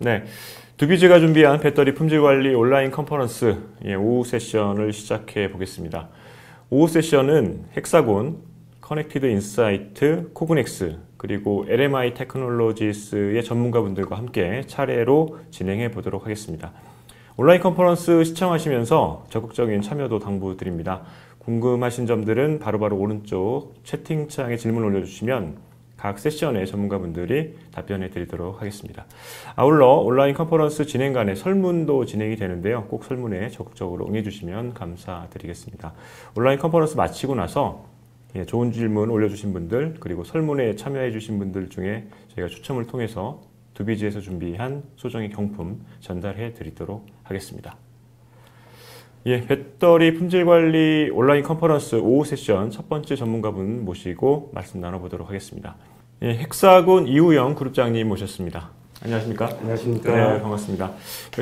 네, 두비즈가 준비한 배터리 품질 관리 온라인 컨퍼런스 오후 세션을 시작해 보겠습니다. 오후 세션은 헥사곤, 커넥티드 인사이트, 코그넥스, 그리고 LMI 테크놀로지스의 전문가분들과 함께 차례로 진행해 보도록 하겠습니다. 온라인 컨퍼런스 시청하시면서 적극적인 참여도 당부드립니다. 궁금하신 점들은 바로바로 오른쪽 채팅창에 질문 올려주시면 각 세션의 전문가분들이 답변해 드리도록 하겠습니다. 아울러 온라인 컨퍼런스 진행간에 설문도 진행이 되는데요. 꼭 설문에 적극적으로 응해주시면 감사드리겠습니다. 온라인 컨퍼런스 마치고 나서 좋은 질문 올려주신 분들 그리고 설문에 참여해 주신 분들 중에 저희가 추첨을 통해서 두비즈에서 준비한 소정의 경품 전달해 드리도록 하겠습니다. 배터리 품질 관리 온라인 컨퍼런스 오후 세션 첫 번째 전문가분 모시고 말씀 나눠보도록 하겠습니다. 헥사곤 이우영 그룹장님 모셨습니다. 안녕하십니까? 안녕하십니까? 네, 반갑습니다.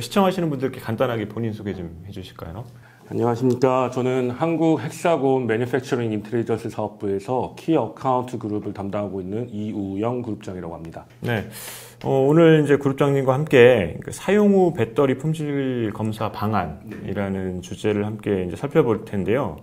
시청하시는 분들께 간단하게 본인 소개 좀 해주실까요? 안녕하십니까? 저는 한국 헥사곤 매니팩처링 인텔리전스 사업부에서 키 어카운트 그룹을 담당하고 있는 이우영 그룹장이라고 합니다. 네. 오늘 이제 그룹장님과 함께 사용 후 배터리 품질 검사 방안이라는 주제를 함께 이제 살펴볼 텐데요.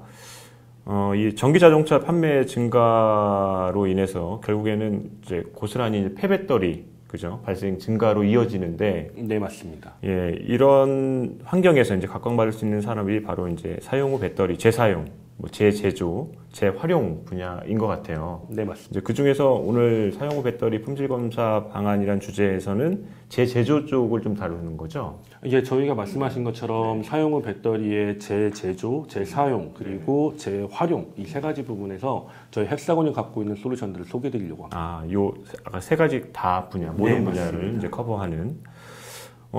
이 전기 자동차 판매 증가로 인해서 결국에는 이제 고스란히 폐배터리 그죠? 발생 증가로 이어지는데. 네, 맞습니다. 이런 환경에서 이제 각광받을 수 있는 산업이 바로 이제 사용 후 배터리 재사용, 재제조, 재활용 분야인 것 같아요. 네, 맞습니다. 이제 그 중에서 오늘 사용 후 배터리 품질 검사 방안이란 주제에서는 재제조 쪽을 좀 다루는 거죠? 저희가 말씀하신 것처럼 사용 후 배터리의 재제조, 재사용, 그리고 재활용 이 세 가지 부분에서 저희 헥사곤이 갖고 있는 솔루션들을 소개해드리려고 합니다. 아까 세 가지 다 분야, 모든 네, 분야를 맞습니다. 이제 커버하는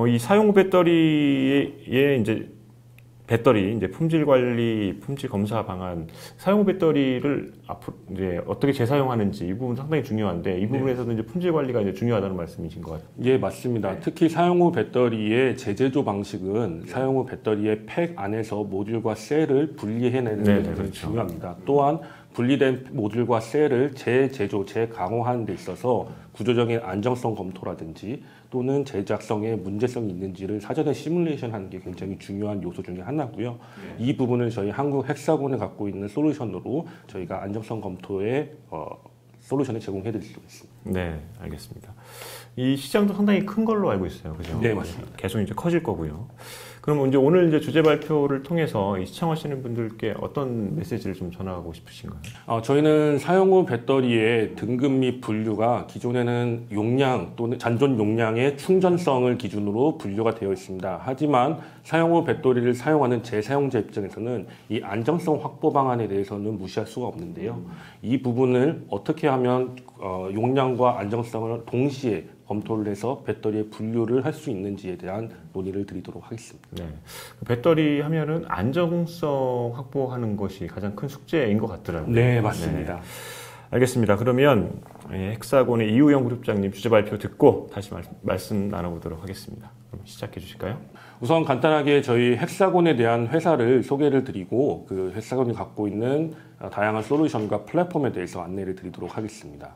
이 사용 후 배터리의 이제 품질 관리, 품질 검사 방안, 사용 후 배터리를 앞으로 이제 어떻게 재사용하는지 이 부분 상당히 중요한데 이 부분에서도 이제 품질 관리가 이제 중요하다는 말씀이신 것 같아요. 예, 맞습니다. 특히 사용 후 배터리의 재제조 방식은 사용 후 배터리의 팩 안에서 모듈과 셀을 분리해내는 게 굉장히 그렇죠. 중요합니다. 또한 분리된 모듈과 셀을 재제조, 재강화하는 데 있어서 구조적인 안정성 검토라든지 또는 제작성에 문제성이 있는지를 사전에 시뮬레이션하는 게 굉장히 중요한 요소 중에 하나고요. 이 부분을 저희 한국 헥사곤이 갖고 있는 솔루션으로 저희가 안정성 검토에 솔루션을 제공해 드릴 수 있습니다. 네, 알겠습니다. 이 시장도 상당히 큰 걸로 알고 있어요. 그죠? 네, 맞습니다. 계속 이제 커질 거고요. 그럼 이제 오늘 이제 주제 발표를 통해서 시청하시는 분들께 어떤 메시지를 좀 전하고 싶으신가요? 저희는 사용 후 배터리의 등급 및 분류가 기존에는 용량 또는 잔존 용량의 충전성을 기준으로 분류가 되어 있습니다. 하지만 사용 후 배터리를 사용하는 재사용자 입장에서는 이 안정성 확보 방안에 대해서는 무시할 수가 없는데요. 이 부분을 어떻게 하면 용량과 안정성을 동시에 검토를 해서 배터리의 분류를 할 수 있는지에 대한 논의를 드리도록 하겠습니다. 네. 배터리 하면은 안정성 확보하는 것이 가장 큰 숙제인 것 같더라고요. 네, 맞습니다. 네. 알겠습니다. 그러면 헥사곤의 이우영 그룹장님 주제 발표 듣고 다시 말씀 나눠보도록 하겠습니다. 그럼 시작해 주실까요? 우선 간단하게 저희 헥사곤에 대한 회사를 소개를 드리고 그 헥사곤이 갖고 있는 다양한 솔루션과 플랫폼에 대해서 안내를 드리도록 하겠습니다.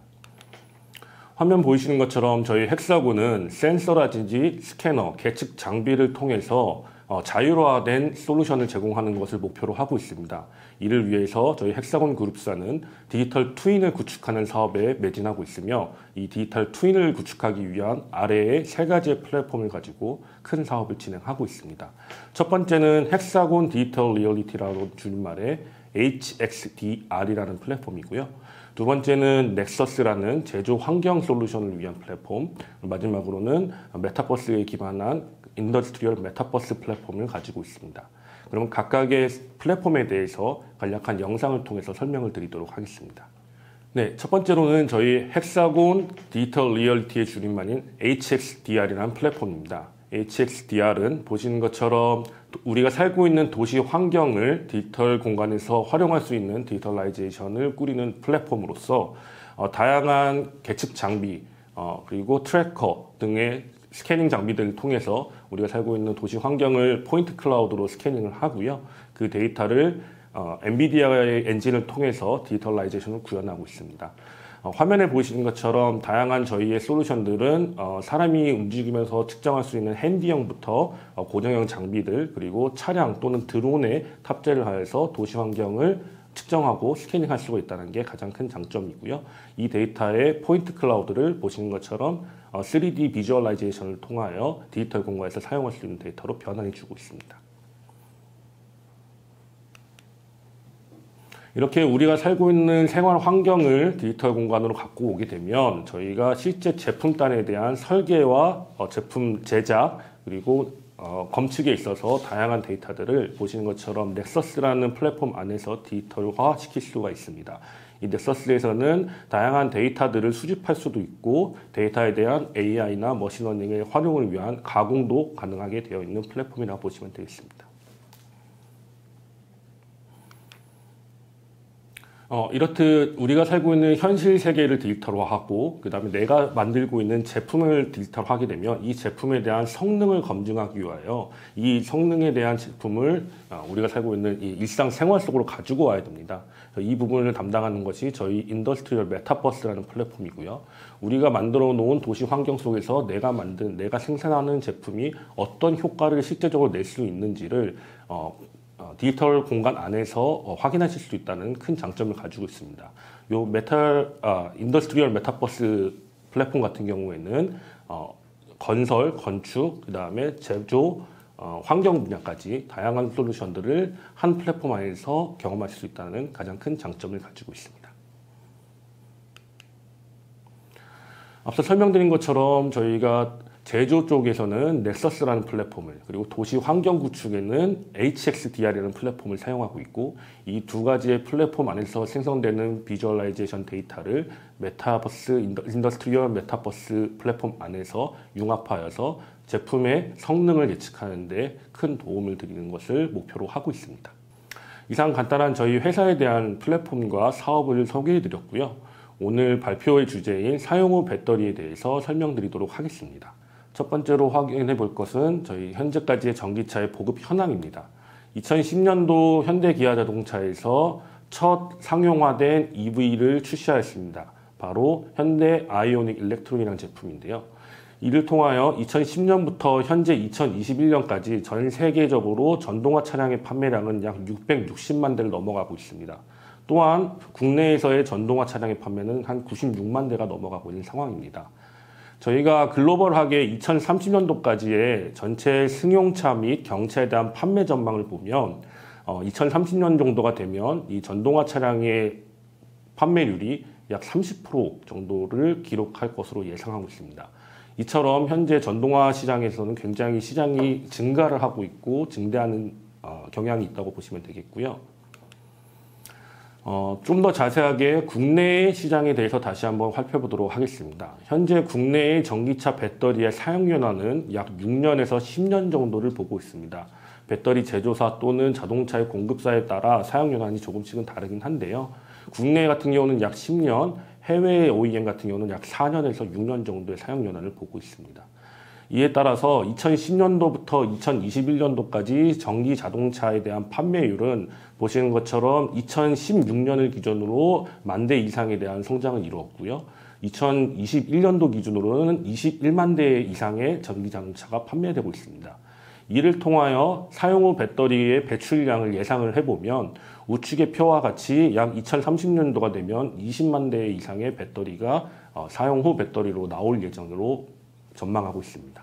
화면 보이시는 것처럼 저희 헥사곤은 센서라든지 스캐너, 계측 장비를 통해서 자율화된 솔루션을 제공하는 것을 목표로 하고 있습니다. 이를 위해서 저희 헥사곤 그룹사는 디지털 트윈을 구축하는 사업에 매진하고 있으며 이 디지털 트윈을 구축하기 위한 아래의 세 가지의 플랫폼을 가지고 큰 사업을 진행하고 있습니다. 첫 번째는 헥사곤 디지털 리얼리티라는 줄임말의 HXDR이라는 플랫폼이고요. 두 번째는 넥서스라는 제조 환경 솔루션을 위한 플랫폼, 마지막으로는 메타버스에 기반한 인더스트리얼 메타버스 플랫폼을 가지고 있습니다. 그럼 각각의 플랫폼에 대해서 간략한 영상을 통해서 설명을 드리도록 하겠습니다. 네, 첫 번째로는 저희 헥사곤 디지털 리얼리티의 줄임말인 HXDR이라는 플랫폼입니다. HXDR은 보시는 것처럼 우리가 살고 있는 도시 환경을 디지털 공간에서 활용할 수 있는 디지털라이제이션을 꾸리는 플랫폼으로서 다양한 계측 장비 그리고 트래커 등의 스캐닝 장비들을 통해서 우리가 살고 있는 도시 환경을 포인트 클라우드로 스캐닝을 하고요. 그 데이터를 엔비디아의 엔진을 통해서 디지털라이제이션을 구현하고 있습니다. 화면에 보시는 것처럼 다양한 저희의 솔루션들은 사람이 움직이면서 측정할 수 있는 핸디형부터 고정형 장비들, 그리고 차량 또는 드론에 탑재를 하여서 도시 환경을 측정하고 스캐닝할 수가 있다는 게 가장 큰 장점이고요. 이 데이터의 포인트 클라우드를 보시는 것처럼 3D 비주얼라이제이션을 통하여 디지털 공간에서 사용할 수 있는 데이터로 변환해 주고 있습니다. 이렇게 우리가 살고 있는 생활 환경을 디지털 공간으로 갖고 오게 되면 저희가 실제 제품단에 대한 설계와 제품 제작, 그리고 검측에 있어서 다양한 데이터들을 보시는 것처럼 넥서스라는 플랫폼 안에서 디지털화 시킬 수가 있습니다. 이 넥서스에서는 다양한 데이터들을 수집할 수도 있고 데이터에 대한 AI나 머신러닝의 활용을 위한 가공도 가능하게 되어 있는 플랫폼이라고 보시면 되겠습니다. 이렇듯 우리가 살고 있는 현실 세계를 디지털화하고 그 다음에 내가 만들고 있는 제품을 디지털화하게 되면 이 제품에 대한 성능을 검증하기 위하여 이 성능에 대한 제품을 우리가 살고 있는 이 일상생활 속으로 가지고 와야 됩니다. 이 부분을 담당하는 것이 저희 인더스트리얼 메타버스라는 플랫폼이고요. 우리가 만들어 놓은 도시 환경 속에서 내가 생산하는 제품이 어떤 효과를 실제적으로 낼 수 있는지를 디지털 공간 안에서 확인하실 수 있다는 큰 장점을 가지고 있습니다. 인더스트리얼 메타버스 플랫폼 같은 경우에는 건설, 건축, 그 다음에 제조, 환경 분야까지 다양한 솔루션들을 한 플랫폼 안에서 경험하실 수 있다는 가장 큰 장점을 가지고 있습니다. 앞서 설명드린 것처럼 저희가 제조 쪽에서는 넥서스라는 플랫폼을, 그리고 도시 환경 구축에는 HXDR이라는 플랫폼을 사용하고 있고, 이 두 가지의 플랫폼 안에서 생성되는 비주얼라이제이션 데이터를 인더스트리얼 메타버스 플랫폼 안에서 융합하여서 제품의 성능을 예측하는 데 큰 도움을 드리는 것을 목표로 하고 있습니다. 이상 간단한 저희 회사에 대한 플랫폼과 사업을 소개해 드렸고요. 오늘 발표의 주제인 사용 후 배터리에 대해서 설명드리도록 하겠습니다. 첫 번째로 확인해 볼 것은 저희 현재까지의 전기차의 보급 현황입니다. 2010년도 현대기아자동차에서 첫 상용화된 EV를 출시하였습니다. 바로 현대 아이오닉 일렉트론이라는 제품인데요. 이를 통하여 2010년부터 현재 2021년까지 전 세계적으로 전동화 차량의 판매량은 약 660만 대를 넘어가고 있습니다. 또한 국내에서의 전동화 차량의 판매는 한 96만 대가 넘어가고 있는 상황입니다. 저희가 글로벌하게 2030년도까지의 전체 승용차 및 경차에 대한 판매 전망을 보면 2030년 정도가 되면 이 전동화 차량의 판매율이 약 30% 정도를 기록할 것으로 예상하고 있습니다. 이처럼 현재 전동화 시장에서는 굉장히 시장이 증가를 하고 있고 증대하는 경향이 있다고 보시면 되겠고요. 좀 더 자세하게 국내의 시장에 대해서 다시 한번 살펴보도록 하겠습니다. 현재 국내의 전기차 배터리의 사용연한은 약 6년에서 10년 정도를 보고 있습니다. 배터리 제조사 또는 자동차의 공급사에 따라 사용연한이 조금씩은 다르긴 한데요. 국내 같은 경우는 약 10년, 해외 OEM 같은 경우는 약 4년에서 6년 정도의 사용연한을 보고 있습니다. 이에 따라서 2010년도부터 2021년도까지 전기 자동차에 대한 판매율은 보시는 것처럼 2016년을 기준으로 10,000대 이상에 대한 성장을 이루었고요. 2021년도 기준으로는 21만 대 이상의 전기 자동차가 판매되고 있습니다. 이를 통하여 사용 후 배터리의 배출량을 예상을 해보면 우측의 표와 같이 약 2030년도가 되면 20만 대 이상의 배터리가 사용 후 배터리로 나올 예정으로 전망하고 있습니다.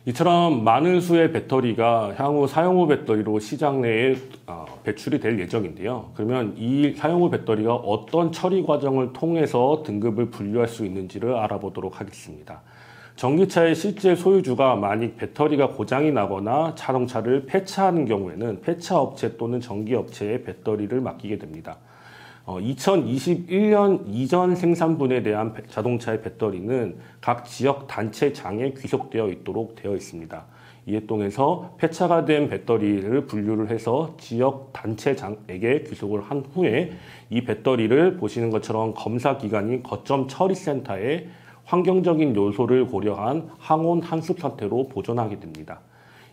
이처럼 많은 수의 배터리가 향후 사용 후 배터리로 시장 내에 배출이 될 예정인데요. 그러면 이 사용 후 배터리가 어떤 처리 과정을 통해서 등급을 분류할 수 있는지를 알아보도록 하겠습니다. 전기차의 실제 소유주가 만약 배터리가 고장이 나거나 자동차를 폐차하는 경우에는 폐차업체 또는 전기업체에 배터리를 맡기게 됩니다. 2021년 이전 생산분에 대한 자동차의 배터리는 각 지역 단체장에 귀속되어 있도록 되어 있습니다. 이에 통해서 폐차가 된 배터리를 분류를 해서 지역 단체장에게 귀속을 한 후에 이 배터리를 보시는 것처럼 검사 기관인 거점 처리센터에 환경적인 요소를 고려한 항온 한습 상태로 보존하게 됩니다.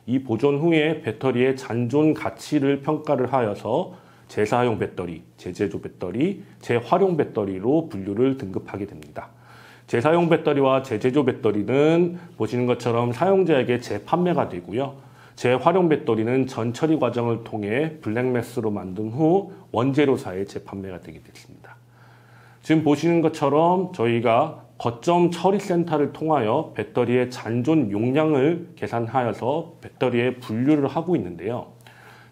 이 보존 후에 배터리의 잔존 가치를 평가를 하여서 재사용 배터리, 재제조 배터리, 재활용 배터리로 분류를 등급하게 됩니다. 재사용 배터리와 재제조 배터리는 보시는 것처럼 사용자에게 재판매가 되고요. 재활용 배터리는 전처리 과정을 통해 블랙매스로 만든 후 원재료사에 재판매가 되게 됐습니다. 지금 보시는 것처럼 저희가 거점 처리센터를 통하여 배터리의 잔존 용량을 계산하여서 배터리에 분류를 하고 있는데요.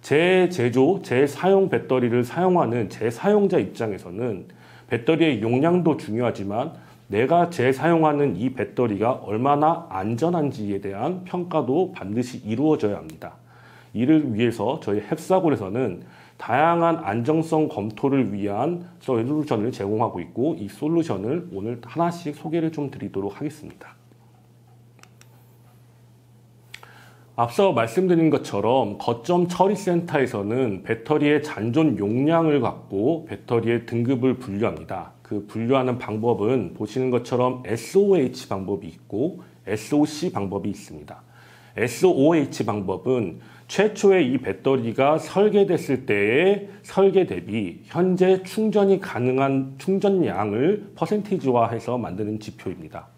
재제조, 재사용 배터리를 사용하는 재사용자 입장에서는 배터리의 용량도 중요하지만 내가 재사용하는 이 배터리가 얼마나 안전한지에 대한 평가도 반드시 이루어져야 합니다. 이를 위해서 저희 헥사곤에서는 다양한 안정성 검토를 위한 솔루션을 제공하고 있고 이 솔루션을 오늘 하나씩 소개를 좀 드리도록 하겠습니다. 앞서 말씀드린 것처럼 거점 처리센터에서는 배터리의 잔존 용량을 갖고 배터리의 등급을 분류합니다. 그 분류하는 방법은 보시는 것처럼 SOH 방법이 있고 SOC 방법이 있습니다. SOH 방법은 최초에 이 배터리가 설계됐을 때의 설계 대비 현재 충전이 가능한 충전량을 퍼센티지화해서 만드는 지표입니다.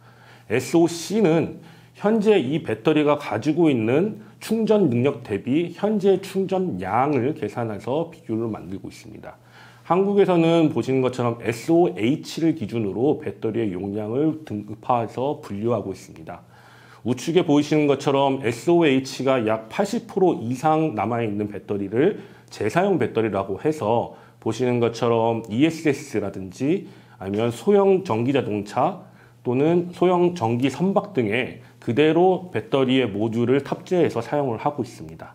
SOC는 현재 이 배터리가 가지고 있는 충전 능력 대비 현재 충전량을 계산해서 비교를 만들고 있습니다. 한국에서는 보시는 것처럼 SOH를 기준으로 배터리의 용량을 등급화해서 분류하고 있습니다. 우측에 보이시는 것처럼 SOH가 약 80% 이상 남아있는 배터리를 재사용 배터리라고 해서 보시는 것처럼 ESS라든지 아니면 소형 전기자동차 또는 소형 전기 선박 등에 그대로 배터리의 모듈을 탑재해서 사용을 하고 있습니다.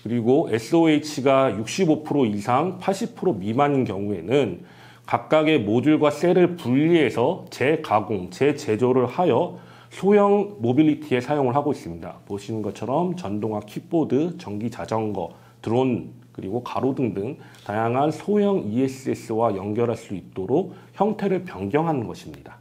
그리고 SOH가 65% 이상 80% 미만인 경우에는 각각의 모듈과 셀을 분리해서 재가공, 재제조를 하여 소형 모빌리티에 사용을 하고 있습니다. 보시는 것처럼 전동화 킥보드, 전기 자전거, 드론, 그리고 가로등 등 다양한 소형 ESS와 연결할 수 있도록 형태를 변경하는 것입니다.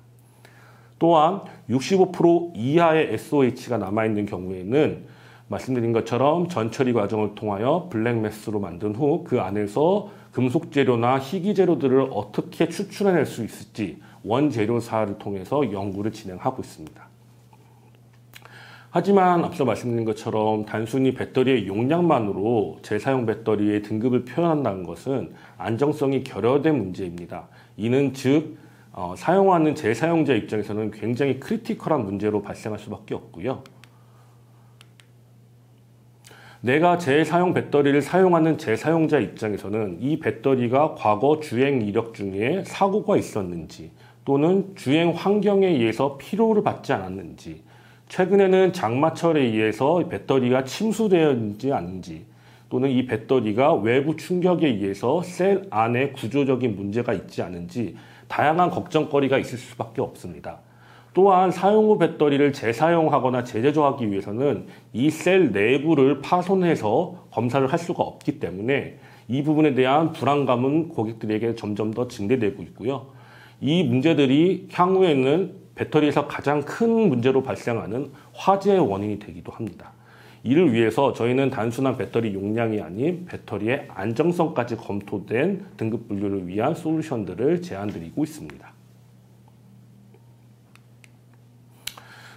또한 65% 이하의 SOH가 남아있는 경우에는 말씀드린 것처럼 전처리 과정을 통하여 블랙매스로 만든 후 그 안에서 금속 재료나 희귀 재료들을 어떻게 추출해낼 수 있을지 원재료사를 통해서 연구를 진행하고 있습니다. 하지만 앞서 말씀드린 것처럼 단순히 배터리의 용량만으로 재사용 배터리의 등급을 표현한다는 것은 안정성이 결여된 문제입니다. 이는 즉 사용하는 재사용자 입장에서는 굉장히 크리티컬한 문제로 발생할 수밖에 없고요. 내가 재사용 배터리를 사용하는 재사용자 입장에서는 이 배터리가 과거 주행 이력 중에 사고가 있었는지 또는 주행 환경에 의해서 피로를 받지 않았는지 최근에는 장마철에 의해서 배터리가 침수되었는지 아닌지 또는 이 배터리가 외부 충격에 의해서 셀 안에 구조적인 문제가 있지 않은지 다양한 걱정거리가 있을 수밖에 없습니다. 또한 사용 후 배터리를 재사용하거나 재제조하기 위해서는 이 셀 내부를 파손해서 검사를 할 수가 없기 때문에 이 부분에 대한 불안감은 고객들에게 점점 더 증대되고 있고요. 이 문제들이 향후에는 배터리에서 가장 큰 문제로 발생하는 화재의 원인이 되기도 합니다. 이를 위해서 저희는 단순한 배터리 용량이 아닌 배터리의 안정성까지 검토된 등급 분류를 위한 솔루션들을 제안드리고 있습니다.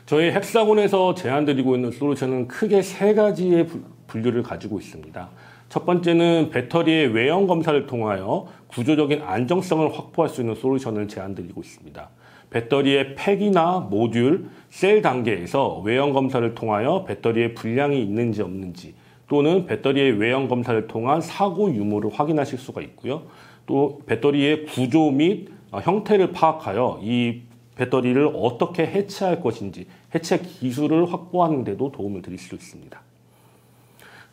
저희 헥사곤에서 제안드리고 있는 솔루션은 크게 세 가지의 분류를 가지고 있습니다. 첫 번째는 배터리의 외형 검사를 통하여 구조적인 안정성을 확보할 수 있는 솔루션을 제안드리고 있습니다. 배터리의 팩이나 모듈, 셀 단계에서 외형 검사를 통하여 배터리에 불량이 있는지 없는지 또는 배터리의 외형 검사를 통한 사고 유무를 확인하실 수가 있고요. 또 배터리의 구조 및 형태를 파악하여 이 배터리를 어떻게 해체할 것인지 해체 기술을 확보하는 데도 도움을 드릴 수 있습니다.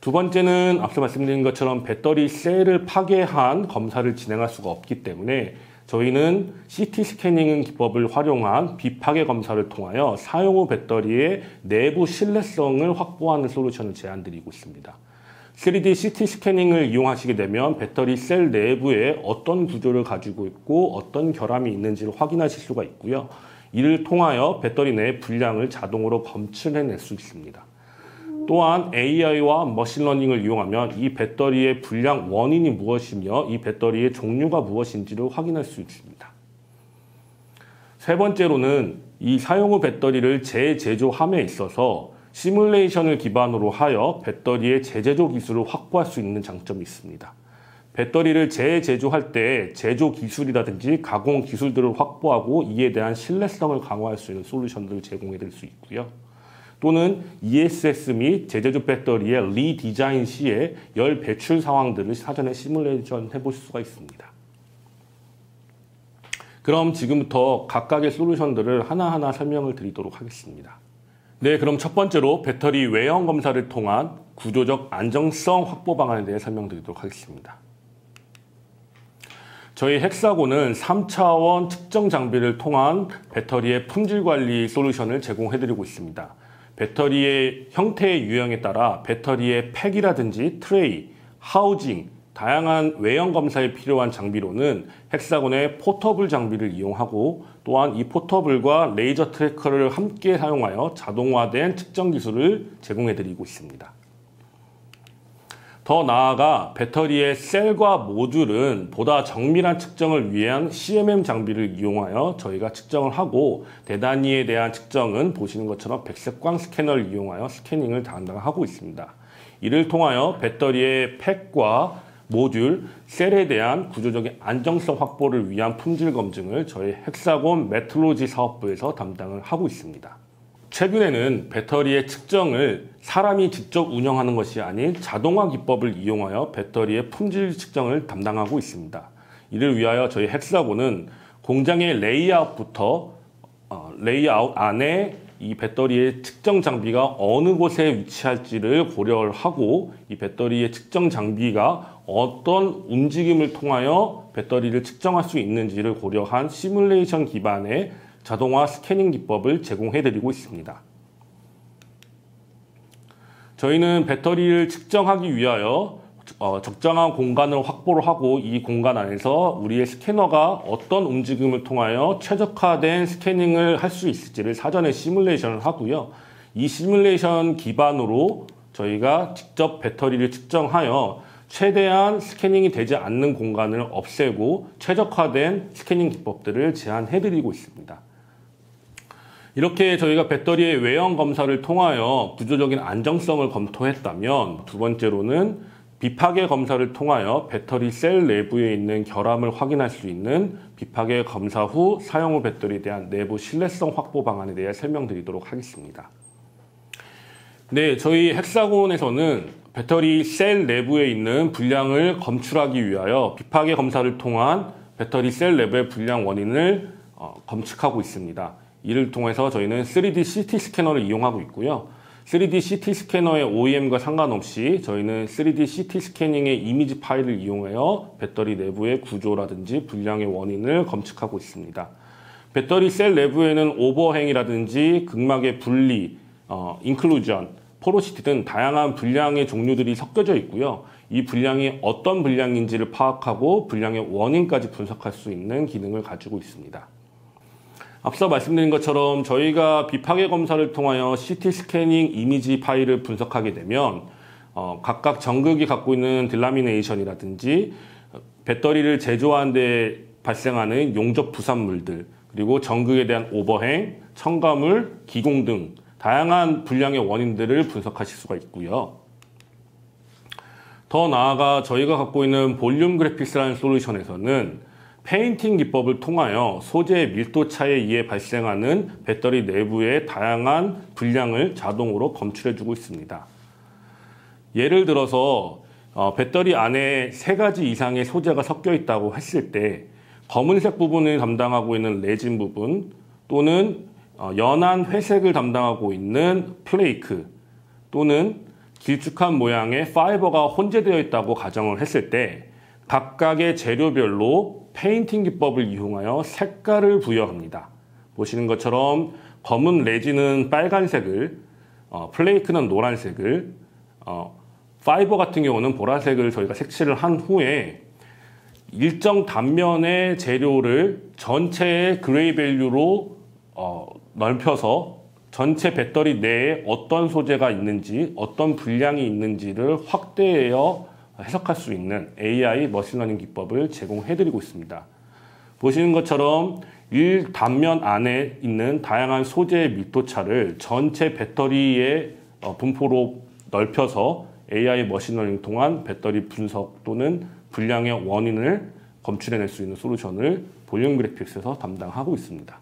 두 번째는 앞서 말씀드린 것처럼 배터리 셀을 파괴한 검사를 진행할 수가 없기 때문에 저희는 CT 스캐닝 기법을 활용한 비파괴 검사를 통하여 사용 후 배터리의 내부 신뢰성을 확보하는 솔루션을 제안드리고 있습니다. 3D CT 스캐닝을 이용하시게 되면 배터리 셀 내부에 어떤 구조를 가지고 있고 어떤 결함이 있는지를 확인하실 수가 있고요. 이를 통하여 배터리 내 불량을 자동으로 검출해낼 수 있습니다. 또한 AI와 머신러닝을 이용하면 이 배터리의 불량 원인이 무엇이며 이 배터리의 종류가 무엇인지를 확인할 수 있습니다. 세 번째로는 이 사용 후 배터리를 재제조함에 있어서 시뮬레이션을 기반으로 하여 배터리의 재제조 기술을 확보할 수 있는 장점이 있습니다. 배터리를 재제조할 때 제조 기술이라든지 가공 기술들을 확보하고 이에 대한 신뢰성을 강화할 수 있는 솔루션들을 제공해 드릴 수 있고요. 또는 ESS 및 재제조 배터리의 리디자인 시에 열 배출 상황들을 사전에 시뮬레이션 해볼 수가 있습니다. 그럼 지금부터 각각의 솔루션들을 하나하나 설명을 드리도록 하겠습니다. 네, 그럼 첫 번째로 배터리 외형 검사를 통한 구조적 안정성 확보 방안에 대해 설명드리도록 하겠습니다. 저희 헥사곤은 3차원 측정 장비를 통한 배터리의 품질 관리 솔루션을 제공해드리고 있습니다. 배터리의 형태의 유형에 따라 배터리의 팩이라든지 트레이, 하우징, 다양한 외형 검사에 필요한 장비로는 헥사곤의 포터블 장비를 이용하고 또한 이 포터블과 레이저 트래커를 함께 사용하여 자동화된 측정 기술을 제공해드리고 있습니다. 더 나아가 배터리의 셀과 모듈은 보다 정밀한 측정을 위한 CMM 장비를 이용하여 저희가 측정을 하고 대단위에 대한 측정은 보시는 것처럼 백색광 스캐너를 이용하여 스캐닝을 담당하고 있습니다. 이를 통하여 배터리의 팩과 모듈, 셀에 대한 구조적인 안정성 확보를 위한 품질 검증을 저희 헥사곤 메트로지 사업부에서 담당을 하고 있습니다. 최근에는 배터리의 측정을 사람이 직접 운영하는 것이 아닌 자동화 기법을 이용하여 배터리의 품질 측정을 담당하고 있습니다. 이를 위하여 저희 헥사곤은 공장의 레이아웃부터 레이아웃 안에 이 배터리의 측정 장비가 어느 곳에 위치할지를 고려를 하고 이 배터리의 측정 장비가 어떤 움직임을 통하여 배터리를 측정할 수 있는지를 고려한 시뮬레이션 기반의 자동화 스캐닝 기법을 제공해드리고 있습니다. 저희는 배터리를 측정하기 위하여 적정한 공간을 확보를 하고 이 공간 안에서 우리의 스캐너가 어떤 움직임을 통하여 최적화된 스캐닝을 할 수 있을지를 사전에 시뮬레이션을 하고요. 이 시뮬레이션 기반으로 저희가 직접 배터리를 측정하여 최대한 스캐닝이 되지 않는 공간을 없애고 최적화된 스캐닝 기법들을 제안해드리고 있습니다. 이렇게 저희가 배터리의 외형 검사를 통하여 구조적인 안정성을 검토했다면 두 번째로는 비파괴 검사를 통하여 배터리 셀 내부에 있는 결함을 확인할 수 있는 비파괴 검사 후 사용 후 배터리에 대한 내부 신뢰성 확보 방안에 대해 설명드리도록 하겠습니다. 네, 저희 헥사곤에서는 배터리 셀 내부에 있는 불량을 검출하기 위하여 비파괴 검사를 통한 배터리 셀 내부의 불량 원인을 검측하고 있습니다. 이를 통해서 저희는 3D CT 스캐너를 이용하고 있고요. 3D CT 스캐너의 OEM과 상관없이 저희는 3D CT 스캐닝의 이미지 파일을 이용하여 배터리 내부의 구조라든지 불량의 원인을 검측하고 있습니다. 배터리 셀 내부에는 오버행이라든지 극막의 분리, 인클루전, 포로시티 등 다양한 불량의 종류들이 섞여져 있고요. 이 불량이 어떤 불량인지를 파악하고 불량의 원인까지 분석할 수 있는 기능을 가지고 있습니다. 앞서 말씀드린 것처럼 저희가 비파괴 검사를 통하여 CT 스캐닝 이미지 파일을 분석하게 되면 각각 전극이 갖고 있는 딜라미네이션이라든지 배터리를 제조하는 데 발생하는 용접 부산물들, 그리고 전극에 대한 오버행, 첨가물, 기공 등 다양한 불량의 원인들을 분석하실 수가 있고요. 더 나아가 저희가 갖고 있는 볼륨 그래픽스라는 솔루션에서는 페인팅 기법을 통하여 소재의 밀도 차에 의해 발생하는 배터리 내부의 다양한 불량을 자동으로 검출해주고 있습니다. 예를 들어서 배터리 안에 3가지 이상의 소재가 섞여 있다고 했을 때 검은색 부분을 담당하고 있는 레진 부분 또는 연한 회색을 담당하고 있는 플레이크 또는 길쭉한 모양의 파이버가 혼재되어 있다고 가정을 했을 때 각각의 재료별로 페인팅 기법을 이용하여 색깔을 부여합니다. 보시는 것처럼 검은 레진은 빨간색을, 플레이크는 노란색을, 파이버 같은 경우는 보라색을 저희가 색칠을 한 후에 일정 단면의 재료를 전체의 그레이 밸류로 넓혀서 전체 배터리 내에 어떤 소재가 있는지, 어떤 분량이 있는지를 확대하여 해석할 수 있는 AI 머신러닝 기법을 제공해드리고 있습니다. 보시는 것처럼 1단면 안에 있는 다양한 소재의 밀도차를 전체 배터리의 분포로 넓혀서 AI 머신러닝 통한 배터리 분석 또는 불량의 원인을 검출해낼 수 있는 솔루션을 볼륨 그래픽스에서 담당하고 있습니다.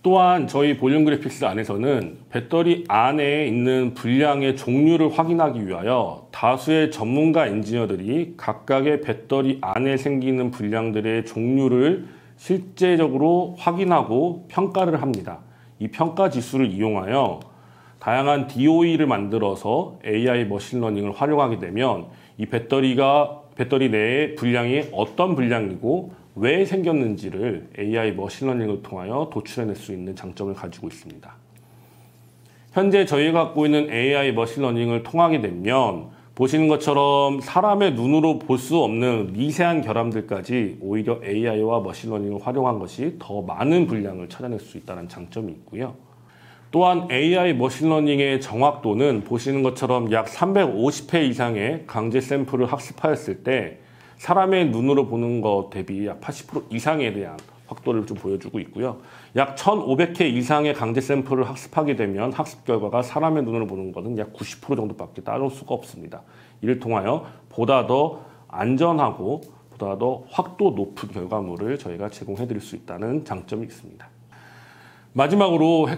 또한 저희 볼륨 그래픽스 안에서는 배터리 안에 있는 불량의 종류를 확인하기 위하여 다수의 전문가 엔지니어들이 각각의 배터리 안에 생기는 불량들의 종류를 실제적으로 확인하고 평가를 합니다. 이 평가 지수를 이용하여 다양한 DOE를 만들어서 AI 머신러닝을 활용하게 되면 이 배터리 내의 불량이 어떤 불량이고 왜 생겼는지를 AI 머신러닝을 통하여 도출해낼 수 있는 장점을 가지고 있습니다. 현재 저희가 갖고 있는 AI 머신러닝을 통하게 되면 보시는 것처럼 사람의 눈으로 볼 수 없는 미세한 결함들까지 오히려 AI와 머신러닝을 활용한 것이 더 많은 분량을 찾아낼 수 있다는 장점이 있고요. 또한 AI 머신러닝의 정확도는 보시는 것처럼 약 350회 이상의 강제 샘플을 학습하였을 때 사람의 눈으로 보는 것 대비 약 80% 이상에 대한 확도를 좀 보여주고 있고요. 약 1,500회 이상의 강제 샘플을 학습하게 되면 학습 결과가 사람의 눈으로 보는 것은 약 90% 정도밖에 따라올 수가 없습니다. 이를 통하여 보다 더 안전하고 보다 더 확도 높은 결과물을 저희가 제공해드릴 수 있다는 장점이 있습니다. 마지막으로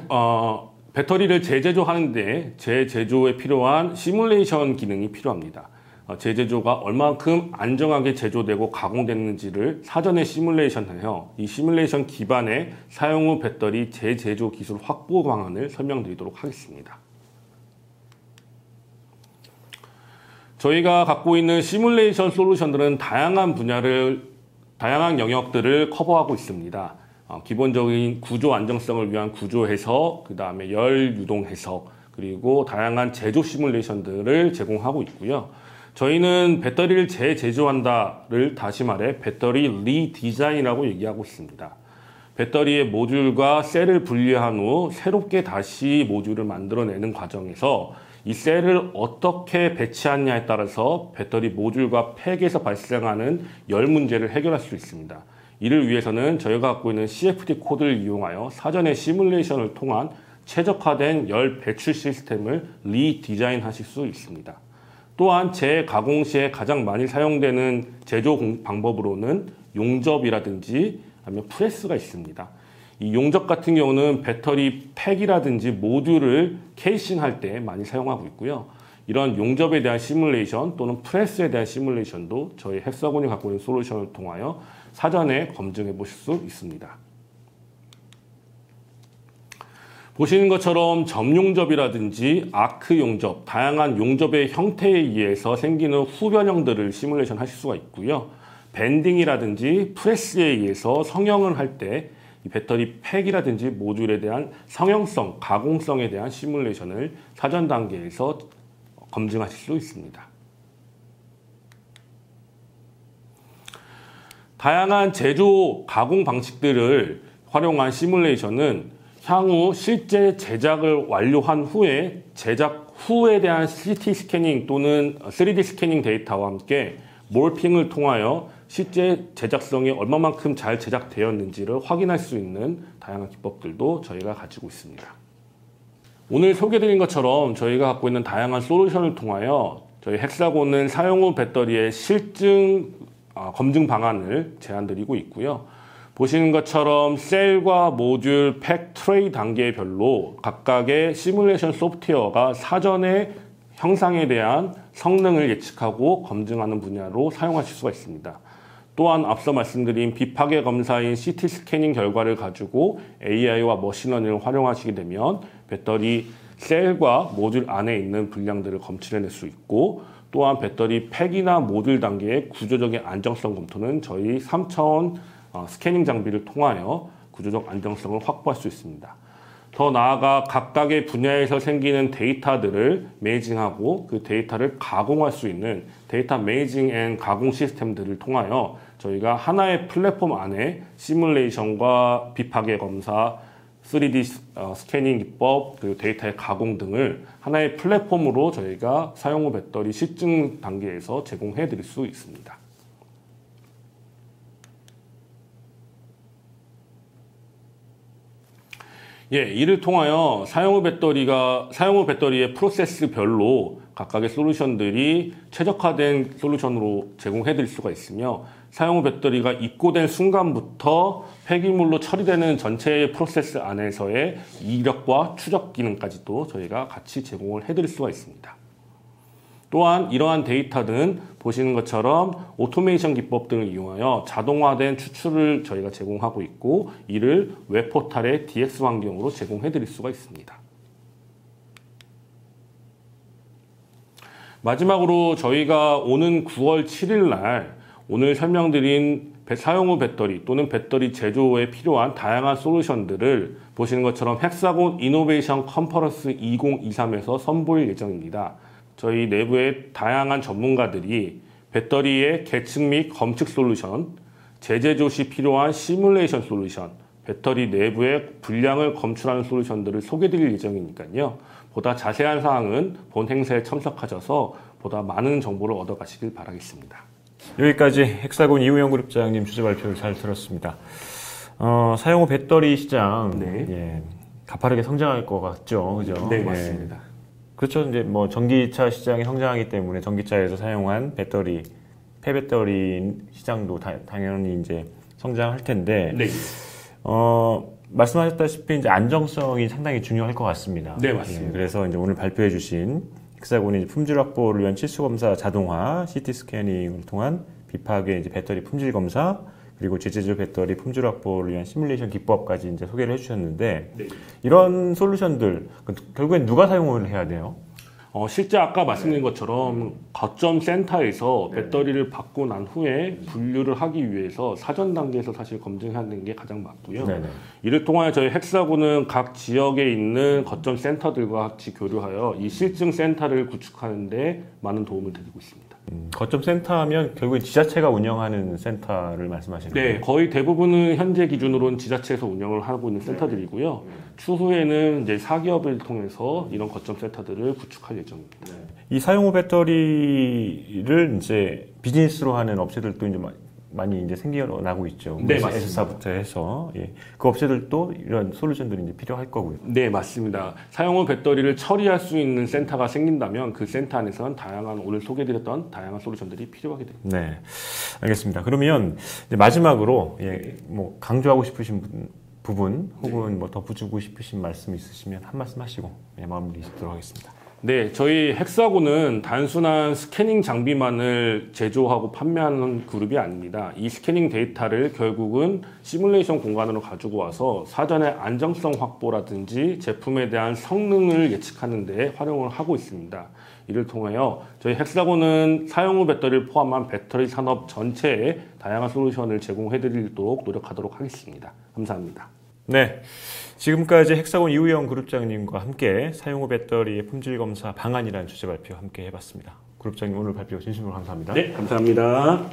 배터리를 재제조하는데 재제조에 필요한 시뮬레이션 기능이 필요합니다. 재제조가 얼만큼 안정하게 제조되고 가공됐는지를 사전에 시뮬레이션하여 이 시뮬레이션 기반의 사용 후 배터리 재제조 기술 확보 방안을 설명드리도록 하겠습니다. 저희가 갖고 있는 시뮬레이션 솔루션들은 다양한 영역들을 커버하고 있습니다. 기본적인 구조 안정성을 위한 구조 해석, 그 다음에 열 유동 해석, 그리고 다양한 제조 시뮬레이션들을 제공하고 있고요. 저희는 배터리를 재제조한다를 다시 말해 배터리 리디자인이라고 얘기하고 있습니다. 배터리의 모듈과 셀을 분리한 후 새롭게 다시 모듈을 만들어내는 과정에서 이 셀을 어떻게 배치하느냐에 따라서 배터리 모듈과 팩에서 발생하는 열 문제를 해결할 수 있습니다. 이를 위해서는 저희가 갖고 있는 CFD 코드를 이용하여 사전에 시뮬레이션을 통한 최적화된 열 배출 시스템을 리디자인하실 수 있습니다. 또한 재가공 시에 가장 많이 사용되는 제조 방법으로는 용접이라든지 아니면 프레스가 있습니다. 이 용접 같은 경우는 배터리 팩이라든지 모듈을 케이싱할 때 많이 사용하고 있고요. 이런 용접에 대한 시뮬레이션 또는 프레스에 대한 시뮬레이션도 저희 헥사곤이 갖고 있는 솔루션을 통하여 사전에 검증해 보실 수 있습니다. 보시는 것처럼 점용접이라든지 아크 용접, 다양한 용접의 형태에 의해서 생기는 후변형들을 시뮬레이션 하실 수가 있고요. 밴딩이라든지 프레스에 의해서 성형을 할 때 이 배터리 팩이라든지 모듈에 대한 성형성, 가공성에 대한 시뮬레이션을 사전 단계에서 검증하실 수 있습니다. 다양한 제조, 가공 방식들을 활용한 시뮬레이션은 향후 실제 제작을 완료한 후에 제작 후에 대한 CT 스캐닝 또는 3D 스캐닝 데이터와 함께 몰핑을 통하여 실제 제작성이 얼마만큼 잘 제작되었는지를 확인할 수 있는 다양한 기법들도 저희가 가지고 있습니다. 오늘 소개드린 것처럼 저희가 갖고 있는 다양한 솔루션을 통하여 저희 헥사곤은 사용 후 배터리의 실증 검증 방안을 제안드리고 있고요. 보시는 것처럼 셀과 모듈, 팩, 트레이 단계별로 각각의 시뮬레이션 소프트웨어가 사전에 형상에 대한 성능을 예측하고 검증하는 분야로 사용하실 수가 있습니다. 또한 앞서 말씀드린 비파괴 검사인 CT 스캐닝 결과를 가지고 AI와 머신러닝을 활용하시게 되면 배터리 셀과 모듈 안에 있는 불량들을 검출해낼 수 있고 또한 배터리 팩이나 모듈 단계의 구조적인 안정성 검토는 저희 3차원 스캐닝 장비를 통하여 구조적 안정성을 확보할 수 있습니다. 더 나아가 각각의 분야에서 생기는 데이터들을 매징하고 그 데이터를 가공할 수 있는 데이터 매징 앤 가공 시스템들을 통하여 저희가 하나의 플랫폼 안에 시뮬레이션과 비파괴 검사, 3D 스캐닝 기법, 그리고 데이터의 가공 등을 하나의 플랫폼으로 저희가 사용 후 배터리 실증 단계에서 제공해 드릴 수 있습니다. 이를 통하여 사용 후 배터리의 프로세스별로 각각의 솔루션들이 최적화된 솔루션으로 제공해 드릴 수가 있으며 사용 후 배터리가 입고된 순간부터 폐기물로 처리되는 전체의 프로세스 안에서의 이력과 추적 기능까지도 저희가 같이 제공을 해 드릴 수가 있습니다. 또한 이러한 데이터는 보시는 것처럼 오토메이션 기법 등을 이용하여 자동화된 추출을 저희가 제공하고 있고 이를 웹포탈의 DX 환경으로 제공해 드릴 수가 있습니다. 마지막으로 저희가 오는 9월 7일 날 오늘 설명드린 사용 후 배터리 또는 배터리 제조에 필요한 다양한 솔루션들을 보시는 것처럼 헥사곤 이노베이션 컨퍼런스 2023에서 선보일 예정입니다. 저희 내부의 다양한 전문가들이 배터리의 계측 및 검측 솔루션, 재제조 시 필요한 시뮬레이션 솔루션, 배터리 내부의 불량을 검출하는 솔루션들을 소개드릴 예정이니까요. 보다 자세한 사항은 본 행사에 참석하셔서 보다 많은 정보를 얻어가시길 바라겠습니다. 여기까지 헥사곤 이우영 그룹장님 주제 발표를 잘 들었습니다. 사용 후 배터리 시장 가파르게 성장할 것 같죠, 그죠? 네, 맞습니다. 그렇죠. 이제 뭐 전기차 시장이 성장하기 때문에 전기차에서 사용한 배터리, 폐배터리 시장도 당연히 이제 성장할 텐데, 말씀하셨다시피 이제 안정성이 상당히 중요할 것 같습니다. 네, 맞습니다. 그래서 이제 오늘 발표해주신 헥사곤이 품질 확보를 위한 치수 검사 자동화, CT 스캐닝을 통한 비파괴 이제 배터리 품질 검사, 그리고 재제조 배터리 품질 확보를 위한 시뮬레이션 기법까지 이제 소개를 해주셨는데, 이런 솔루션들 결국엔 누가 사용을 해야 돼요? 실제 아까 말씀드린 것처럼 거점 센터에서 배터리를 받고 난 후에 분류를 하기 위해서 사전 단계에서 사실 검증하는 게 가장 맞고요. 이를 통하여 저희 헥사곤은 각 지역에 있는 거점 센터들과 같이 교류하여 이 실증 센터를 구축하는 데 많은 도움을 드리고 있습니다. 거점 센터하면 결국엔 지자체가 운영하는 센터를 말씀하시는 거예요? 네, 거의 대부분은 현재 기준으로는 지자체에서 운영을 하고 있는 센터들이고요. 추후에는 이제 사기업을 통해서 이런 거점 센터들을 구축할 예정입니다. 이 사용 후 배터리를 이제 비즈니스로 하는 업체들도 이제 많이 이제 생겨나고 있죠. 네, 맞습니다. S사부터 해서 그 업체들도 이런 솔루션들이 이제 필요할 거고요. 네, 맞습니다. 사용 후 배터리를 처리할 수 있는 센터가 생긴다면 그 센터 안에서는 다양한 오늘 소개드렸던 다양한 솔루션들이 필요하게 됩니다. 네, 알겠습니다. 그러면 이제 마지막으로 뭐 강조하고 싶으신 부분 혹은 뭐 덧붙이고 싶으신 말씀 있으시면 한 말씀 하시고 마무리 짓도록 하겠습니다. 네, 저희 헥사곤은 단순한 스캐닝 장비만을 제조하고 판매하는 그룹이 아닙니다. 이 스캐닝 데이터를 결국은 시뮬레이션 공간으로 가지고 와서 사전에 안정성 확보라든지 제품에 대한 성능을 예측하는 데 활용을 하고 있습니다. 이를 통하여 저희 헥사곤은 사용 후 배터리를 포함한 배터리 산업 전체에 다양한 솔루션을 제공해 드리도록 노력하도록 하겠습니다. 감사합니다. 네, 지금까지 헥사곤 이우영 그룹장님과 함께 사용 후 배터리의 품질 검사 방안이라는 주제 발표 함께 해봤습니다. 그룹장님 오늘 발표 진심으로 감사합니다. 네, 감사합니다.